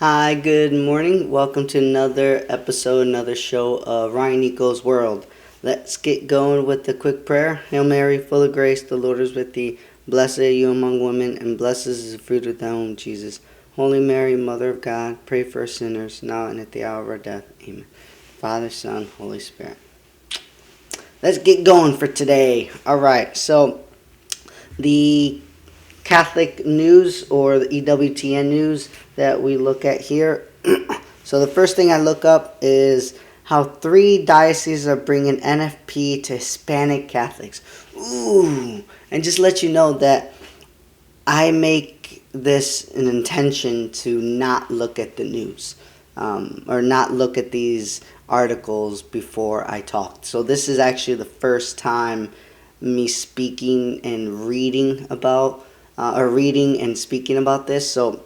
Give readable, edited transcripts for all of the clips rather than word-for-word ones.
Hi, good morning. Welcome to another episode, another show of Ryanico's World. Let's get going with the quick prayer. Hail Mary, full of grace, the Lord is with thee. Blessed are you among women, and blessed is the fruit of thy womb, Jesus. Holy Mary, Mother of God, pray for us sinners, now and at the hour of our death. Amen. Father, Son, Holy Spirit. Let's get going for today. All right, so the Catholic news or the EWTN news that we look at here. So the first thing I look up is how 3 dioceses are bringing NFP to Hispanic Catholics. Ooh, and just let you know that I make this an intention to not look at the news or not look at these articles before I talk. So this is actually the first time me speaking and reading about or reading and speaking about this. So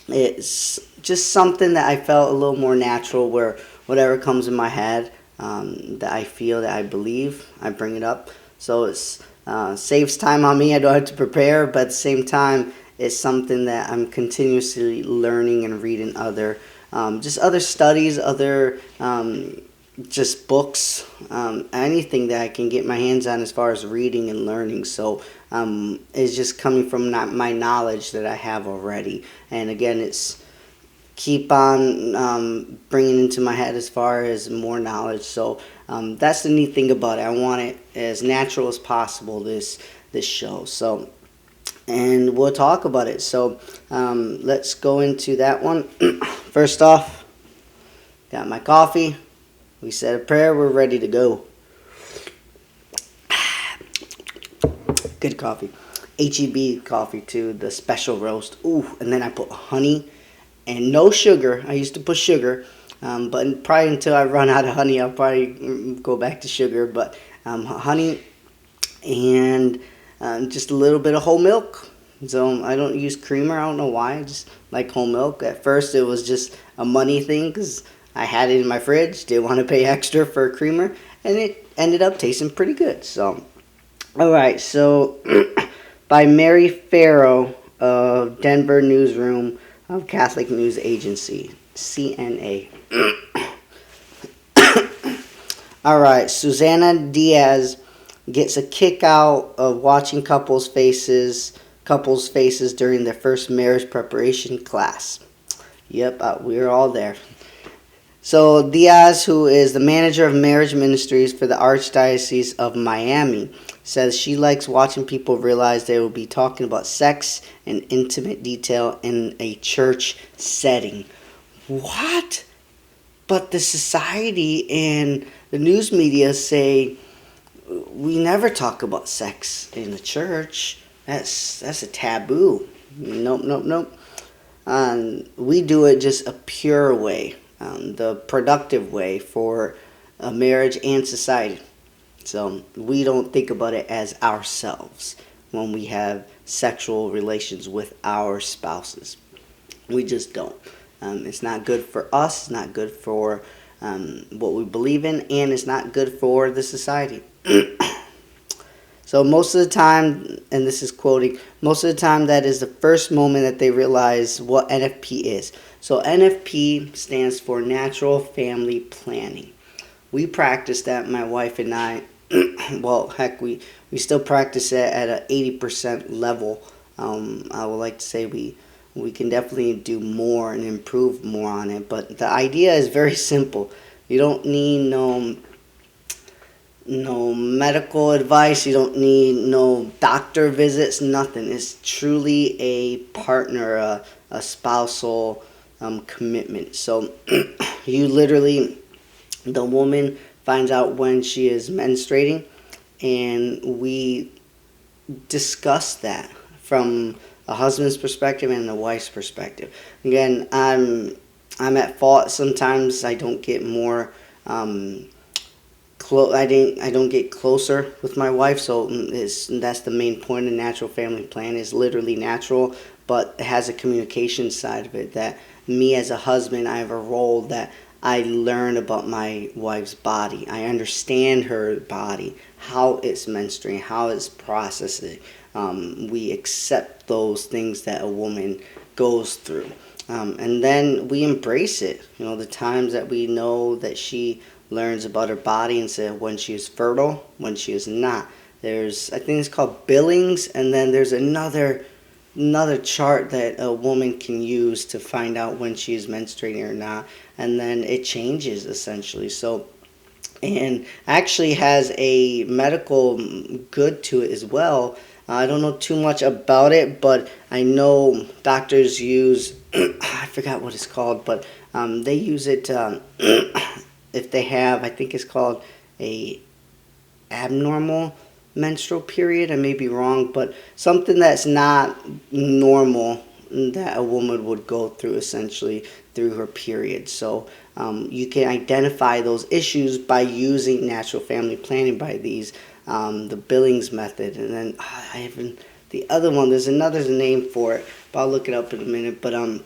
it's just something that I felt a little more natural, where whatever comes in my head that I feel, that I believe, I bring it up. So it's saves time on me. I don't have to prepare, but at the same time, it's something that I'm continuously learning and reading other just other studies, other just books, anything that I can get my hands on as far as reading and learning. So it's just coming from my knowledge that I have already. And again, it's keep on bringing into my head as far as more knowledge. So that's the neat thing about it. I want it as natural as possible, this show. So, and we'll talk about it. So let's go into that one. First off, got my coffee. We said a prayer. We're ready to go. Good coffee. HEB coffee too. The special roast. Ooh, and then I put honey and no sugar. I used to put sugar, but probably until I run out of honey, I'll probably go back to sugar. But honey and just a little bit of whole milk. So I don't use creamer. I don't know why. I just like whole milk. At first, it was just a money thing because I had it in my fridge. Didn't want to pay extra for a creamer, and it ended up tasting pretty good. So, all right. So, by Mary Farrow of Denver Newsroom of Catholic News Agency, CNA. All right. Susana Diaz gets a kick out of watching couples' faces during their first marriage preparation class. Yep, we were all there. So Diaz, who is the manager of marriage ministries for the Archdiocese of Miami, says she likes watching people realize they will be talking about sex and intimate detail in a church setting. What? But the society and the news media say we never talk about sex in the church. That's a taboo. Nope. We do it just a pure way, the productive way for a marriage and society. So we don't think about it as ourselves when we have sexual relations with our spouses. We just don't. It's not good for us. It's not good for what we believe in, and it's not good for the society. So most of the time, and this is quoting, most of the time that is the first moment that they realize what NFP is. So NFP stands for Natural Family Planning. We practice that, my wife and I. Well, heck, we still practice it at an 80% level. I would like to say we can definitely do more and improve more on it. But the idea is very simple. You don't need no medical advice. You don't need no doctor visits, nothing. It's truly a partner, a spousal commitment. So you literally, the woman finds out when she is menstruating, and we discuss that from a husband's perspective and a wife's perspective. Again, I'm at fault sometimes. I don't get more I don't get closer with my wife, so that's the main point of Natural Family Plan. Is literally natural, but it has a communication side of it. That me as a husband, I have a role that I learn about my wife's body. I understand her body, how it's menstruating, how it's processing. We accept those things that a woman goes through. And then we embrace it. The times that we know that she learns about her body and say when she is fertile, when she is not. I think it's called Billings, and then there's another chart that a woman can use to find out when she is menstruating or not, and then it changes essentially. So, and actually has a medical good to it as well. I don't know too much about it, but I know doctors use I forgot what it's called, but they use it if they have, I think it's called a abnormal menstrual period. I may be wrong, but something that's not normal that a woman would go through essentially through her period. So you can identify those issues by using natural family planning by the Billings method. And then I haven't, the other one, there's another name for it, but I'll look it up in a minute. But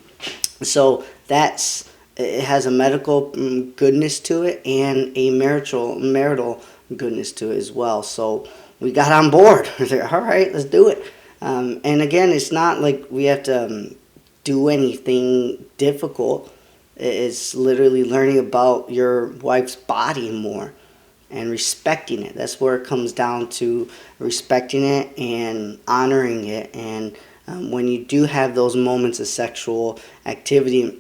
so it has a medical goodness to it and a marital goodness to it as well. So we got on board. We're like, all right, let's do it. And again, it's not like we have to do anything difficult. It's literally learning about your wife's body more and respecting it. That's where it comes down to, respecting it and honoring it. And when you do have those moments of sexual activity,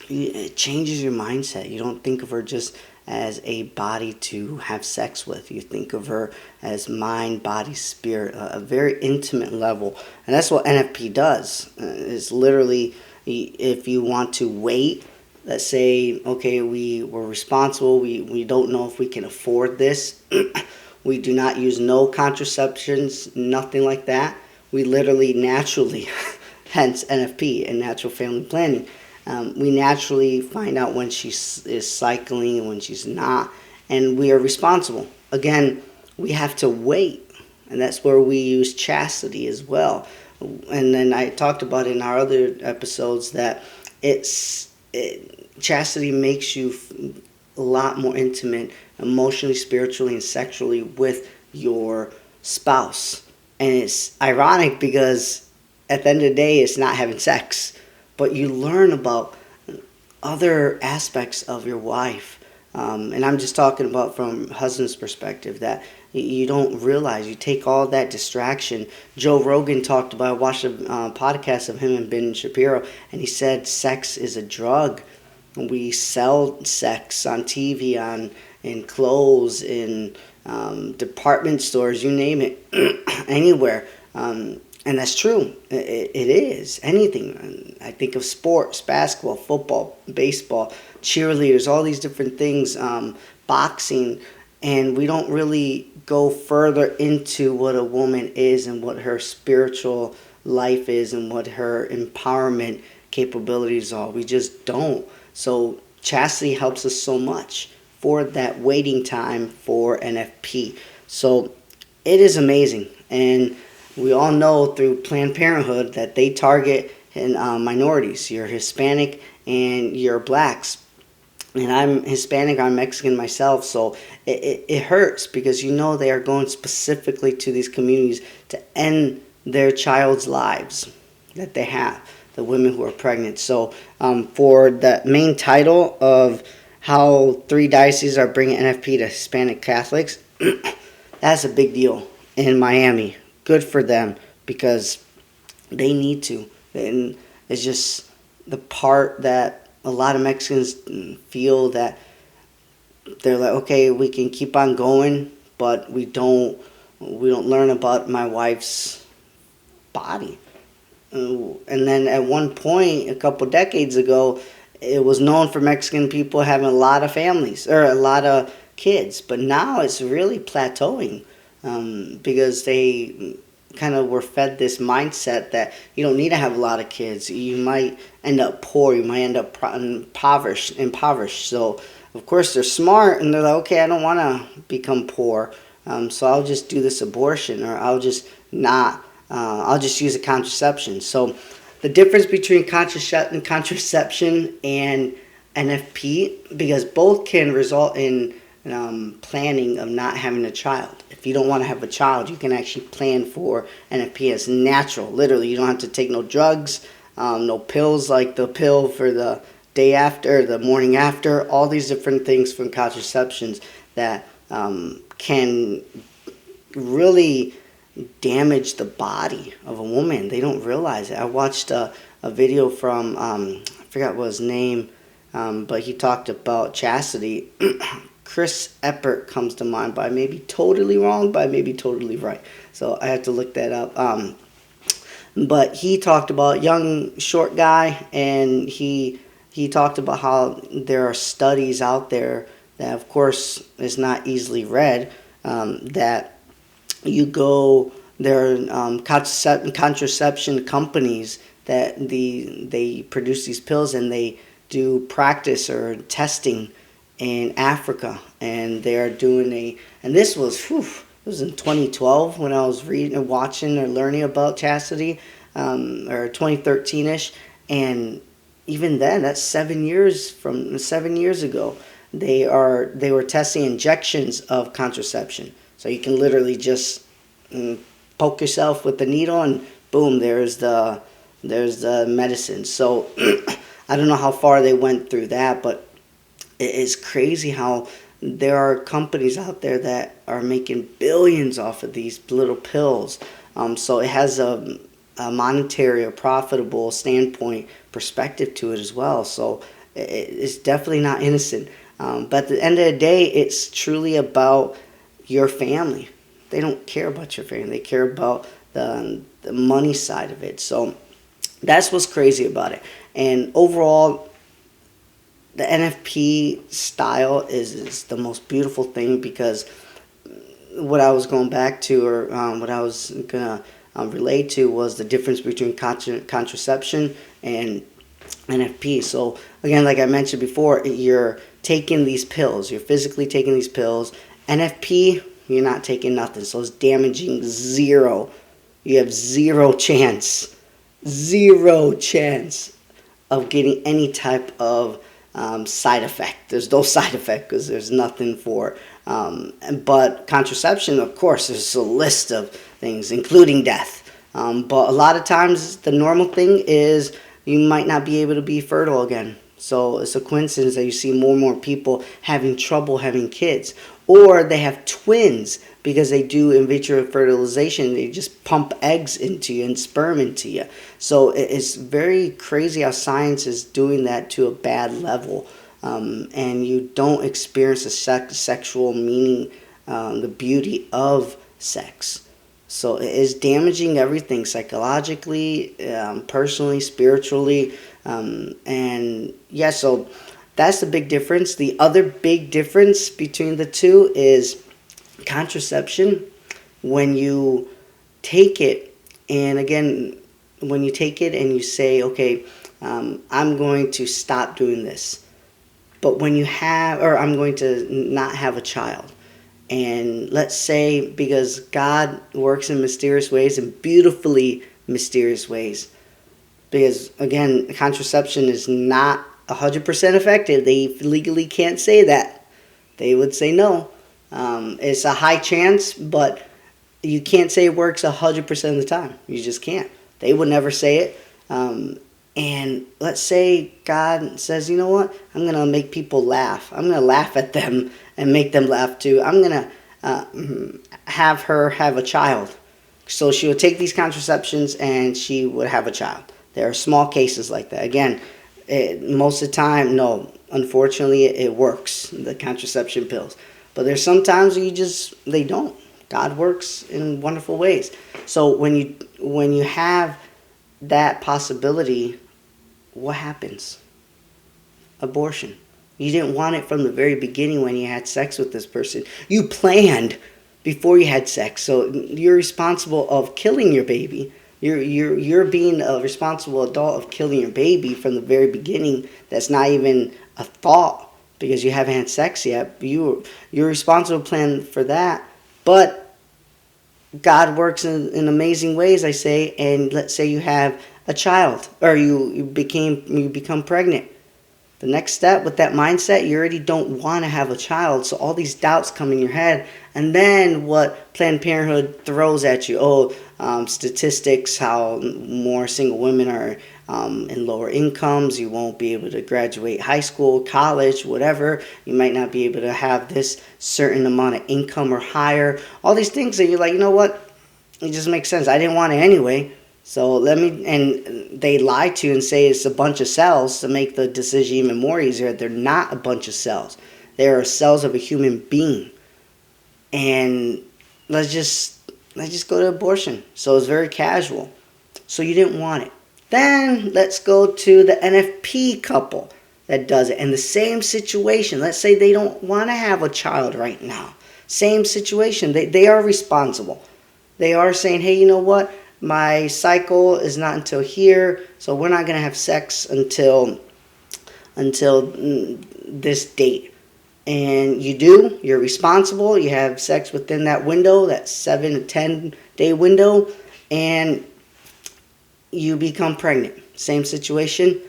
it changes your mindset. You don't think of her just as a body to have sex with. You think of her as mind, body, spirit, a very intimate level. And that's what NFP does. It's literally, if you want to wait, let's say, okay, we're responsible, we don't know if we can afford this. We do not use no contraceptions, nothing like that. We literally naturally, hence NFP and natural family planning, we naturally find out when she is cycling and when she's not, and we are responsible. Again, we have to wait, and that's where we use chastity as well. And then I talked about in our other episodes that chastity makes you a lot more intimate, emotionally, spiritually, and sexually with your spouse. And it's ironic because at the end of the day, it's not having sex, but you learn about other aspects of your wife. And I'm just talking about from husband's perspective, that you don't realize. You take all that distraction. Joe Rogan talked about, I watched a podcast of him and Ben Shapiro, and he said sex is a drug. We sell sex on TV, in clothes, in department stores, you name it, anywhere. And that's true. It is. Anything. I think of sports, basketball, football, baseball, cheerleaders, all these different things, boxing, and we don't really go further into what a woman is and what her spiritual life is and what her empowerment capabilities are. We just don't. So chastity helps us so much for that waiting time for NFP. So it is amazing. And we all know through Planned Parenthood that they target minorities. You're Hispanic and you're blacks. And I'm Hispanic, I'm Mexican myself, so it hurts because they are going specifically to these communities to end their child's lives that they have, the women who are pregnant. So for the main title of how 3 dioceses are bringing NFP to Hispanic Catholics, that's a big deal in Miami. Good for them because they need to. And it's just the part that a lot of Mexicans feel that they're like, okay, we can keep on going, but we don't learn about my wife's body. And then at one point, a couple decades ago, it was known for Mexican people having a lot of families or a lot of kids, but now it's really plateauing because they kind of were fed this mindset that you don't need to have a lot of kids. You might end up poor. You might end up impoverished. So, of course, they're smart and they're like, okay, I don't want to become poor. So I'll just do this abortion, or I'll just use a contraception. So the difference between contraception and NFP, because both can result in planning of not having a child. If you don't want to have a child, you can actually plan for NFP as natural. Literally, you don't have to take no drugs. No pills like the pill for the day after, the morning after, all these different things from contraceptions that can really damage the body of a woman. They don't realize it. I watched a video from, I forgot what his name, but he talked about chastity. Chris Eppert comes to mind, but I may be totally wrong, but I may be totally right. So I have to look that up. But he talked about young, short guy, and he talked about how there are studies out there that, of course, is not easily read, that you go, there are contraception companies that they produce these pills, and they do practice or testing in Africa, and they are doing and this was, it was in 2012 when I was reading and watching or learning about chastity, or 2013ish, and even then, that's 7 years ago. They were testing injections of contraception, so you can literally just poke yourself with the needle, and boom, there's the medicine. So I don't know how far they went through that, but it is crazy how there are companies out there that are making billions off of these little pills. So it has a monetary or profitable standpoint perspective to it as well. So it's definitely not innocent. But at the end of the day, it's truly about your family. They don't care about your family. They care about the money side of it. So that's what's crazy about it. And overall, the NFP style is the most beautiful thing, because what I was going back to, or what I was going to relate to, was the difference between contraception and NFP. So again, like I mentioned before, you're taking these pills. You're physically taking these pills. NFP, you're not taking nothing. So it's damaging zero. You have zero chance of getting any type of side effect. There's no side effect because there's nothing for. But contraception, of course, there's a list of things, including death. But a lot of times, the normal thing is you might not be able to be fertile again. So it's a coincidence that you see more and more people having trouble having kids. Or they have twins because they do in vitro fertilization. They just pump eggs into you and sperm into you. So it's very crazy how science is doing that to a bad level. And you don't experience the sexual meaning, the beauty of sex. So it is damaging everything psychologically, personally, spiritually. And yeah, so that's the big difference. The other big difference between the two is contraception. When you take it, and again, when you take it and you say, okay, I'm going to stop doing this. But when you have, or I'm going to not have a child. And let's say, because God works in mysterious ways, and beautifully mysterious ways, because again, contraception is not 100% effective. They legally can't say that. They would say no. It's a high chance, but you can't say it works 100% of the time. You just can't. They would never say it. And let's say God says, you know what? I'm going to make people laugh. I'm going to laugh at them and make them laugh too. I'm going to have her have a child. So she would take these contraceptions and she would have a child. There are small cases like that. Again, most of the time, no. Unfortunately, it works, the contraception pills. But there's some times where they don't. God works in wonderful ways. So when you have that possibility, what happens? Abortion. You didn't want it from the very beginning when you had sex with this person. You planned before you had sex. So you're responsible of killing your baby. You're being a responsible adult of killing your baby from the very beginning. That's not even a thought because you haven't had sex yet. You're responsible plan for that. But God works in amazing ways, I say. And let's say you have a child, or you become pregnant. The next step with that mindset, you already don't want to have a child. So all these doubts come in your head. And then what Planned Parenthood throws at you, statistics, how more single women in lower incomes. You won't be able to graduate high school, college, whatever. You might not be able to have this certain amount of income or higher. All these things that you're like, you know what? It just makes sense. I didn't want it anyway. So and they lie to you and say it's a bunch of cells to make the decision even more easier. They're not a bunch of cells. They are cells of a human being. And let's just go to abortion. So it's very casual. So you didn't want it. Then let's go to the NFP couple that does it. And the same situation. Let's say they don't want to have a child right now. Same situation. They are responsible. They are saying, hey, you know what? My cycle is not until here, so we're not going to have sex until this date. And you're responsible, you have sex within that window, that 7 to 10 day window, and you become pregnant. Same situation.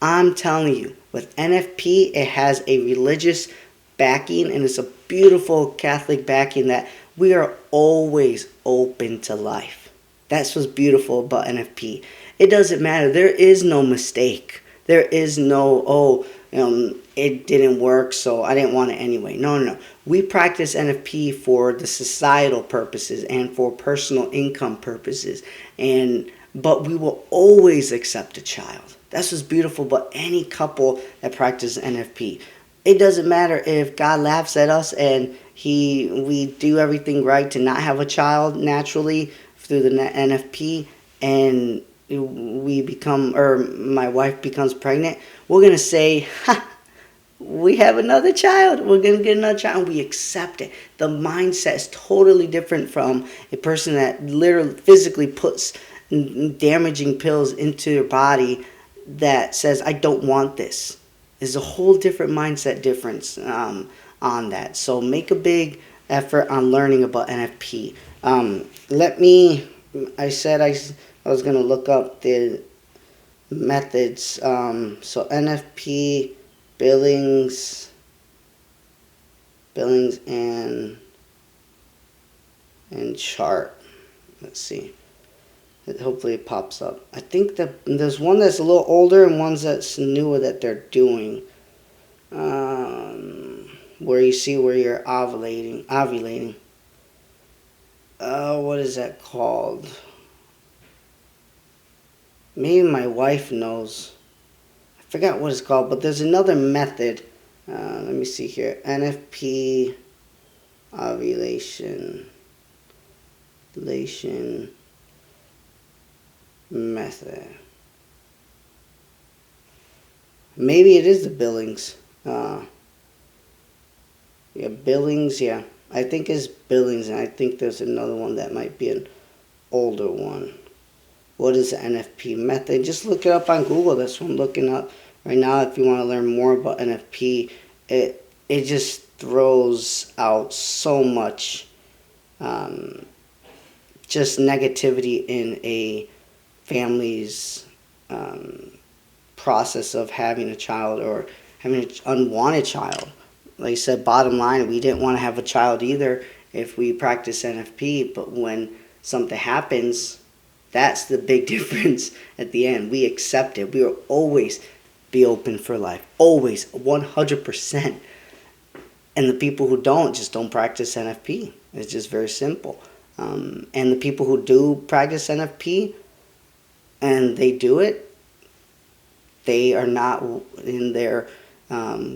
I'm telling you, with NFP, it has a religious backing, and it's a beautiful Catholic backing that we are always open to life. That's what's beautiful about NFP. It doesn't matter. There is no mistake. There is no, it didn't work, so I didn't want it anyway. No. We practice NFP for the societal purposes and for personal income purposes. But we will always accept a child. That's what's beautiful about any couple that practices NFP. It doesn't matter if God laughs at us and we do everything right to not have a child naturally through the NFP, and my wife becomes pregnant. We're going to say, we have another child. We're going to get another child. And we accept it. The mindset is totally different from a person that literally physically puts damaging pills into their body that says, I don't want this. There's a whole different mindset difference on that. So make a big effort on learning about NFP. I said I was going to look up the methods. So NFP, Billings and chart. Let's see. Hopefully it pops up. I think that there's one that's a little older and ones that's newer that they're doing. Where you see where you're ovulating. What is that called? Maybe my wife knows. I forgot what it's called, but there's another method. Let me see here. NFP ovulation method. Maybe it is the Billings. Billings, yeah. I think it's Billings, and I think there's another one that might be an older one. What is the NFP method? Just look it up on Google. That's what I'm looking up right now. If you want to learn more about NFP, it just throws out so much just negativity in a family's process of having a child or having an unwanted child. Like I said, bottom line, we didn't want to have a child either if we practice NFP, but when something happens, that's the big difference at the end. We accept it. We will always be open for life. Always, 100%. And the people who don't just don't practice NFP. It's just very simple. And the people who do practice NFP and they do it, they are not in their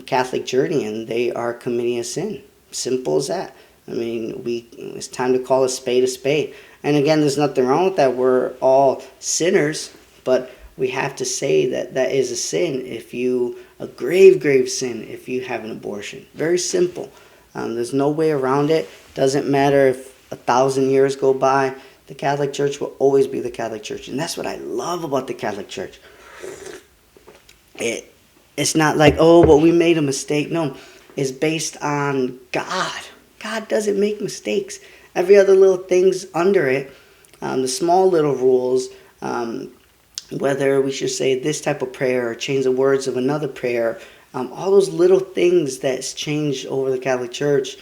Catholic journey, and they are committing a sin. Simple as that. I mean, it's time to call a spade a spade. And again, there's nothing wrong with that. We're all sinners, but we have to say that that is a sin a grave sin if you have an abortion. Very simple. There's no way around it. Doesn't matter if 1,000 years go by. The Catholic Church will always be the Catholic Church. And that's what I love about the Catholic Church. It's not like, but we made a mistake. No, it's based on God. God doesn't make mistakes. Every other little thing's under it. The small little rules, whether we should say this type of prayer or change the words of another prayer, all those little things that's changed over the Catholic Church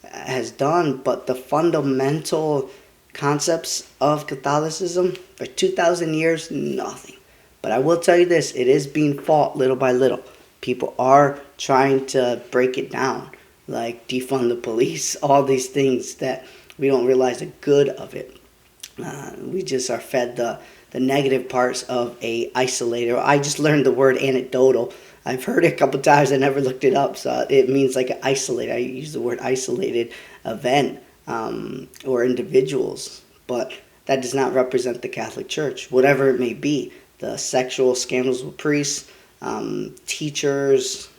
has done, but the fundamental concepts of Catholicism for 2,000 years, nothing. But I will tell you this, it is being fought little by little. People are trying to break it down, like defund the police, all these things that we don't realize the good of it. We just are fed the negative parts of a isolator. I just learned the word anecdotal. I've heard it a couple times. I never looked it up, so it means like an isolated. I use the word isolated event or individuals, but that does not represent the Catholic Church, whatever it may be. The sexual scandals with priests, teachers,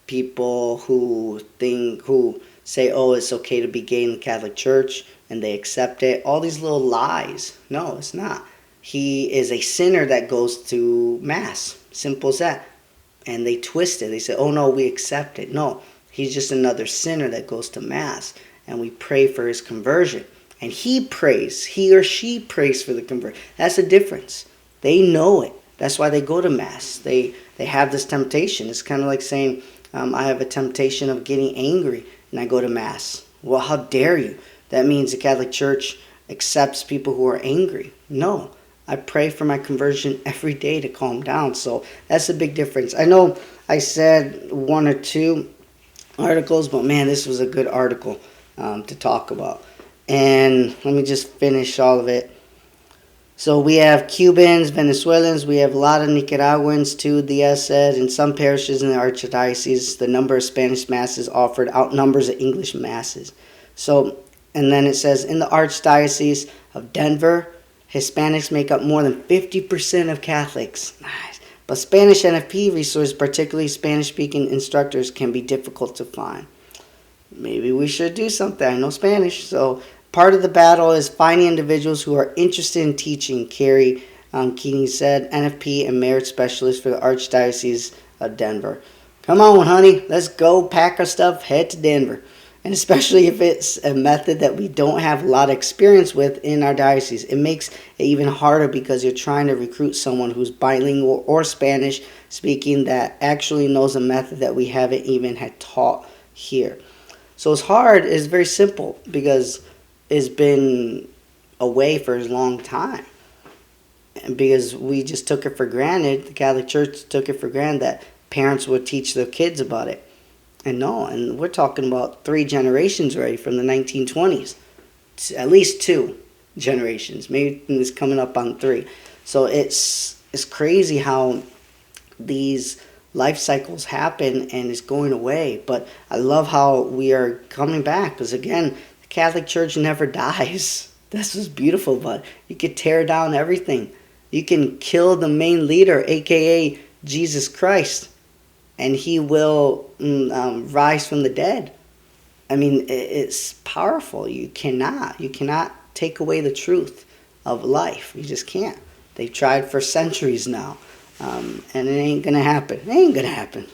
people who say, "Oh, it's okay to be gay in the Catholic Church," and they accept it. All these little lies. No, it's not. He is a sinner that goes to Mass. Simple as that. And they twist it. They say, "Oh no, we accept it." No, he's just another sinner that goes to Mass, and we pray for his conversion. And he or she prays for the conversion. That's the difference. They know it. That's why they go to Mass. They have this temptation. It's kind of like saying, I have a temptation of getting angry, and I go to Mass. Well, how dare you? That means the Catholic Church accepts people who are angry. No, I pray for my conversion every day to calm down. So that's a big difference. I know I said one or two articles, but man, this was a good article to talk about. And let me just finish all of it. So we have Cubans, Venezuelans, we have a lot of Nicaraguans too, Diaz said. In some parishes in the Archdiocese, the number of Spanish masses offered outnumbers the English masses. So, and then it says, in the Archdiocese of Denver, Hispanics make up more than 50% of Catholics. Nice. But Spanish NFP resources, particularly Spanish-speaking instructors, can be difficult to find. Maybe we should do something. I know Spanish, so part of the battle is finding individuals who are interested in teaching, Carrie Keating said, NFP and merit specialist for the Archdiocese of Denver. Come on, honey, let's go pack our stuff, head to Denver. And especially if it's a method that we don't have a lot of experience with in our diocese. It makes it even harder because you're trying to recruit someone who's bilingual or Spanish speaking that actually knows a method that we haven't even had taught here. So it's hard. It's very simple because it's been away for a long time. And because we just took it for granted, the Catholic Church took it for granted that parents would teach their kids about it. And we're talking about 3 generations already from the 1920s. At least 2 generations. Maybe it's coming up on 3. So it's crazy how these life cycles happen and it's going away. But I love how we are coming back because, again, the Catholic Church never dies. That's what's beautiful about it. You could tear down everything. You can kill the main leader, a.k.a. Jesus Christ, and he will rise from the dead. I mean, it's powerful. You cannot take away the truth of life. You just can't. They've tried for centuries now, and it ain't going to happen. It ain't going to happen.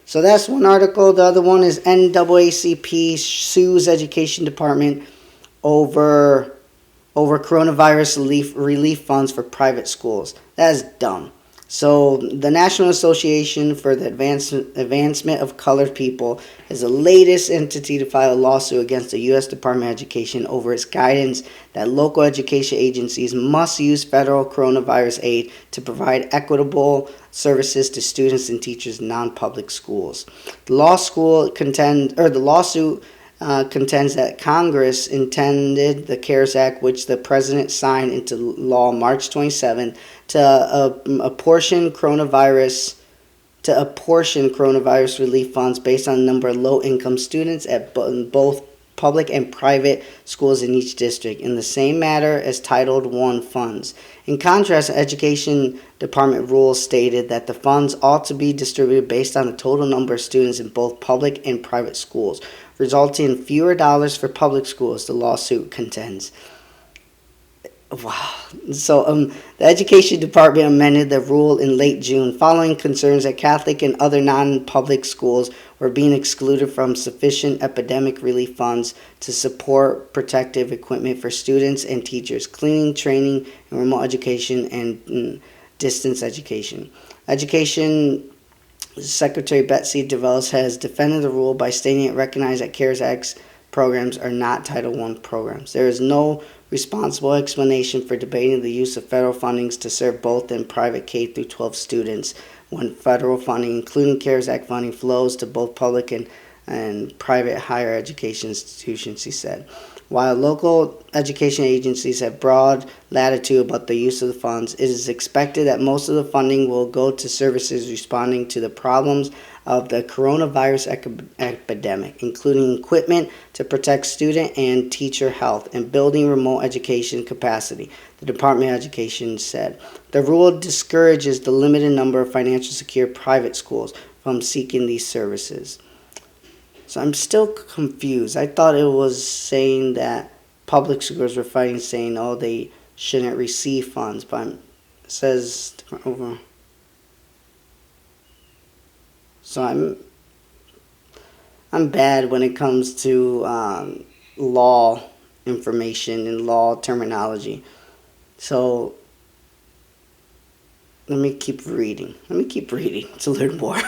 So that's one article. The other one is NAACP sues education department over coronavirus relief funds for private schools. That is dumb. So the National Association for the Advancement of Colored People is the latest entity to file a lawsuit against the U.S. Department of Education over its guidance that local education agencies must use federal coronavirus aid to provide equitable services to students and teachers in non-public schools. The lawsuit contends that Congress intended the CARES Act, which the president signed into law March 27, to apportion coronavirus relief funds based on the number of low-income students at both public and private schools in each district, in the same manner as Title I funds. In contrast, the Education Department rules stated that the funds ought to be distributed based on the total number of students in both public and private schools, resulting in fewer dollars for public schools, the lawsuit contends. Wow. So the Education Department amended the rule in late June following concerns that Catholic and other non-public schools were being excluded from sufficient epidemic relief funds to support protective equipment for students and teachers, cleaning, training, and remote education and distance education. Education Secretary Betsy DeVos has defended the rule by stating it recognized that CARES Act programs are not Title I programs. There is no responsible explanation for debating the use of federal fundings to serve both and private K through 12 students when federal funding, including CARES Act funding, flows to both public and private higher education institutions, he said. While local education agencies have broad latitude about the use of the funds, it is expected that most of the funding will go to services responding to the problems of the coronavirus epidemic, including equipment to protect student and teacher health and building remote education capacity, the Department of Education said. The rule discourages the limited number of financially secure private schools from seeking these services. So I'm still confused. I thought it was saying that public schools were fighting, saying, oh, they shouldn't receive funds. But it says over. So I'm bad when it comes to law information and law terminology. So let me keep reading to learn more.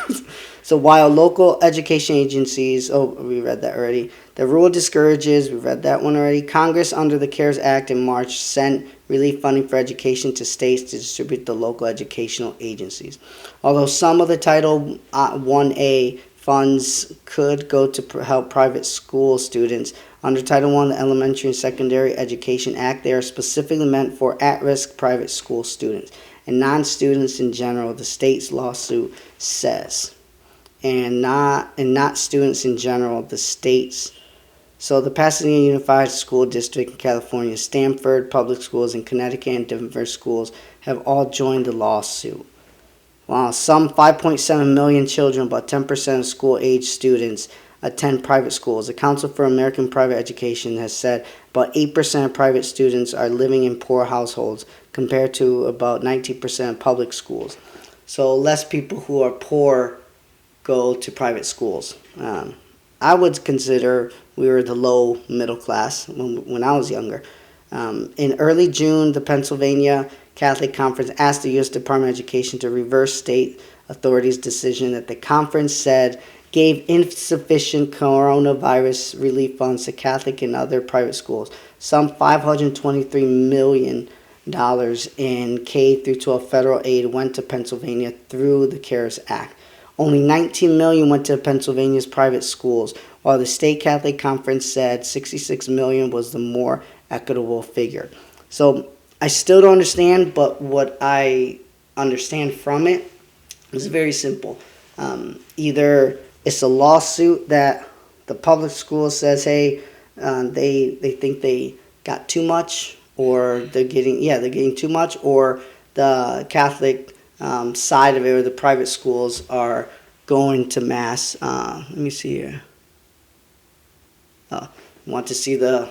So while local education agencies, we read that already. The rule discourages, we read that one already. Congress, under the CARES Act in March, sent relief funding for education to states to distribute to local educational agencies. Although some of the Title 1A funds could go to help private school students, under Title I, the Elementary and Secondary Education Act, they are specifically meant for at-risk private school students and non-students in general, the state's lawsuit says. And not students in general, the states. So the Pasadena Unified School District in California, Stanford Public Schools, and Connecticut and Denver schools have all joined the lawsuit. While some 5.7 million children, about 10% of school-age students, attend private schools. The Council for American Private Education has said about 8% of private students are living in poor households compared to about 19% of public schools. So less people who are poor go to private schools. I would consider we were the low middle class when I was younger. In early June, the Pennsylvania Catholic Conference asked the U.S. Department of Education to reverse state authorities' decision that the conference said gave insufficient coronavirus relief funds to Catholic and other private schools. Some $523 million in K through 12 federal aid went to Pennsylvania through the CARES Act. Only $19 million went to Pennsylvania's private schools, while the State Catholic Conference said $66 million was the more equitable figure. So I still don't understand, but what I understand from it is very simple. Either it's a lawsuit that the public school says, hey, they think they got too much, or they're getting too much, or the Catholic side of it, or the private schools are going to mass. Let me see here. Want to see the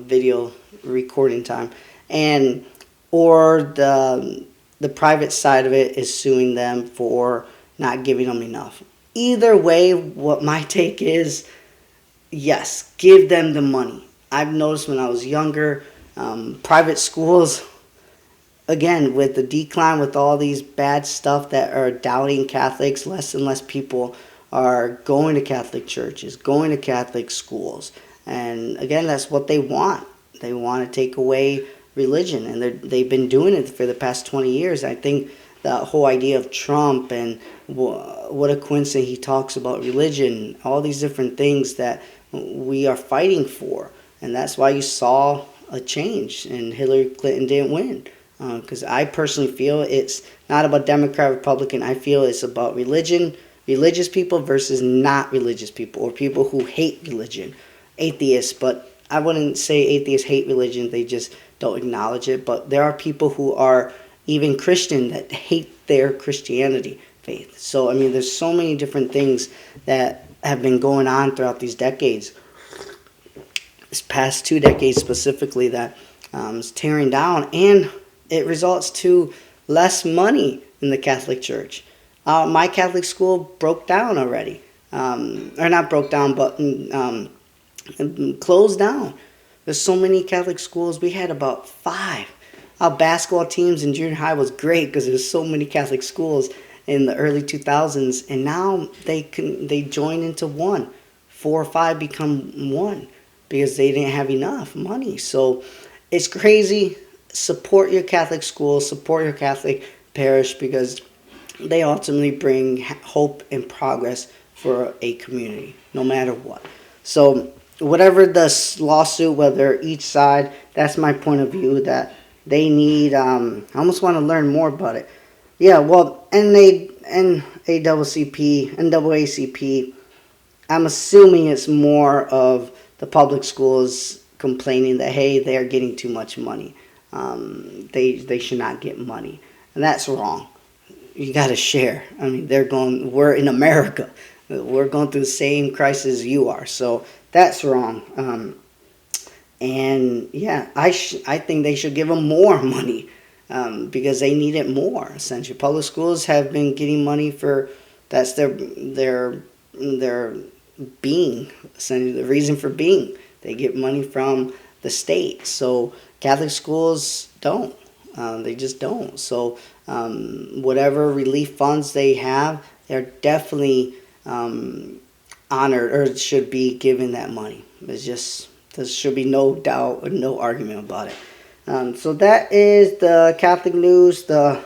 video recording time, or the private side of it is suing them for not giving them enough. Either way, what my take is, yes, give them the money. I've noticed when I was younger, private schools, again, with the decline, with all these bad stuff that are doubting Catholics, less and less people are going to Catholic churches, going to Catholic schools. And again, that's what they want. They want to take away religion, and they've been doing it for the past 20 years. I think the whole idea of Trump and what a coincidence he talks about religion, all these different things that we are fighting for. And that's why you saw a change and Hillary Clinton didn't win. Because I personally feel it's not about Democrat, Republican. I feel it's about religion, religious people versus not religious people, or people who hate religion, atheists. But I wouldn't say atheists hate religion. They just don't acknowledge it. But there are people who are even Christian that hate their Christianity faith. So, I mean, there's so many different things that have been going on throughout these decades. This past 2 decades specifically that is tearing down, and it results to less money in the Catholic Church. My Catholic school broke down already. Or not broke down, but closed down. There's so many Catholic schools. We had about 5. Our basketball teams in junior high was great because there's so many Catholic schools in the early 2000s. And now they join into one. 4 or 5 become one because they didn't have enough money. So It's crazy. Support your Catholic school, support your Catholic parish, because they ultimately bring hope and progress for a community, no matter what. So, whatever the lawsuit, whether each side, that's my point of view, that they need, I almost want to learn more about it. Yeah, well, NAACP, I'm assuming it's more of the public schools complaining that, hey, they're getting too much money. They should not get money, and that's wrong. You got to share. I mean, we're in America. We're going through the same crisis you are. So that's wrong. And yeah, I think they should give them more money, because they need it more. Essentially, public schools have been getting money for, that's their being, essentially the reason for being. They get money from the state. So Catholic schools don't. They just don't. So whatever relief funds they have, they're definitely honored, or should be given that money. There should be no doubt or no argument about it. So that is the Catholic news, the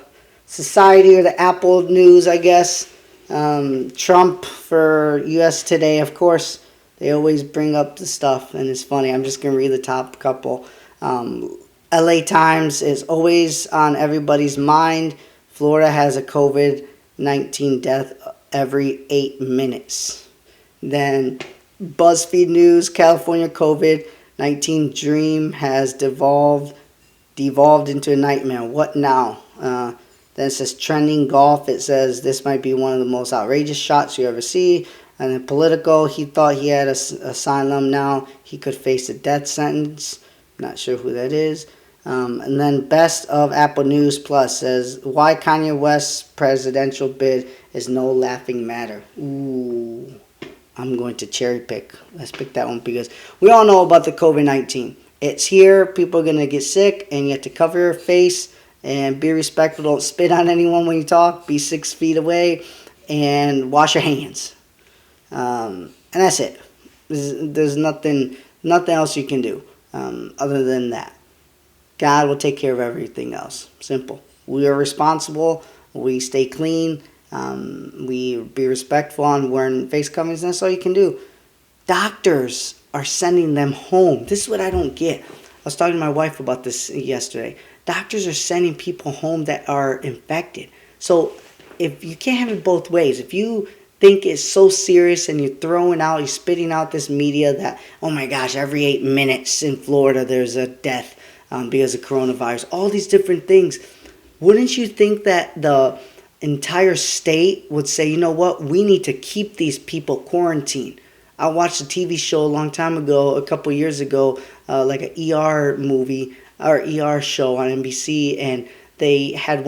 society, or the Apple news, I guess. Trump for U.S. Today, of course, they always bring up the stuff, and it's funny. I'm just going to read the top couple. LA Times is always on everybody's mind. Florida has a COVID-19 death every 8 minutes. Then BuzzFeed News, California COVID-19 dream has devolved into a nightmare. What now? Then it says trending golf. It says this might be one of the most outrageous shots you ever see. And then Politico, he thought he had asylum. Now he could face a death sentence. Not sure who that is. And then Best of Apple News Plus says why Kanye West's presidential bid is no laughing matter. Ooh, I'm going to cherry pick. Let's pick that one, because we all know about the COVID-19. It's here. People are going to get sick, and you have to cover your face and be respectful. Don't spit on anyone when you talk. Be 6 feet away and wash your hands. And that's it. There's nothing else you can do other than that. God will take care of everything else. Simple. We are responsible. We stay clean. We be respectful on wearing face coverings. That's all you can do. Doctors are sending them home. This is what I don't get. I was talking to my wife about this yesterday. Doctors are sending people home that are infected. So if you can't have it both ways, if you think it's so serious and you're spitting out this media that, oh my gosh, every 8 minutes in Florida there's a death because of coronavirus, all these different things, wouldn't you think that the entire state would say, you know what, we need to keep these people quarantined? I watched a TV show a long time ago, a couple years ago, like an ER movie or ER show on NBC, and they had